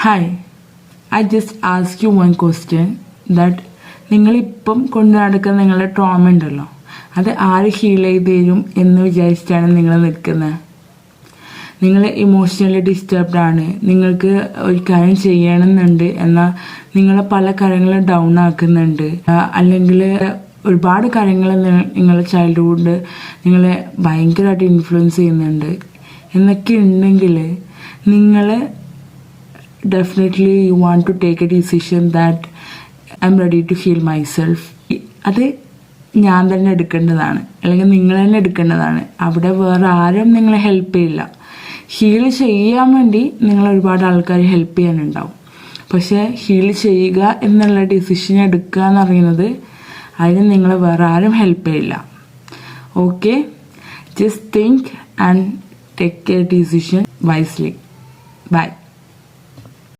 Hi, I just ask you one question that നിങ്ങളിപ്പം കൊണ്ടു നടക്കുന്ന നിങ്ങളുടെ ട്രോമ ഉണ്ടല്ലോ, അത് ആര് ഹീൽ ചെയ്ത് തരും എന്ന് വിചാരിച്ചിട്ടാണ് നിങ്ങൾ നിൽക്കുന്നത്. നിങ്ങൾ ഇമോഷണലി ഡിസ്റ്റർബ്ഡ് ആണ്, നിങ്ങൾക്ക് ഒരു കാര്യം ചെയ്യണമെന്നുണ്ട്, എന്നാൽ നിങ്ങളെ പല കാര്യങ്ങളും ഡൗൺ ആക്കുന്നുണ്ട്, അല്ലെങ്കിൽ ഒരുപാട് കാര്യങ്ങൾ നിങ്ങളുടെ ചൈൽഡ്ഹുഡ് നിങ്ങളെ ഭയങ്കരമായിട്ട് ഇൻഫ്ലുവൻസ് ചെയ്യുന്നുണ്ട് എന്നൊക്കെ ഉണ്ടെങ്കിൽ നിങ്ങൾ definitely you want to take a decision that I'm ready to heal myself. അത് ഞാൻ തന്നെ എടുക്കേണ്ടതാണ്, അല്ലെങ്കിൽ നിങ്ങൾ തന്നെ എടുക്കേണ്ടതാണ്. അവിടെ വേറെ ആരും നിങ്ങളെ ഹെൽപ്പ് ചെയ്യില്ല. ഹീൽ ചെയ്യാൻ വേണ്ടി നിങ്ങൾ ഒരുപാട് ആൾക്കാർ ഹെൽപ്പ് ചെയ്യാനുണ്ടാവും, പക്ഷേ ഹീൽ ചെയ്യുക എന്നുള്ള ഡിസിഷൻ എടുക്കുക എന്ന് പറയുന്നത് അതിന് നിങ്ങൾ വേറെ ആരും ഹെൽപ്പ് ചെയ്യില്ല. Okay, just think and take a decision wisely. By.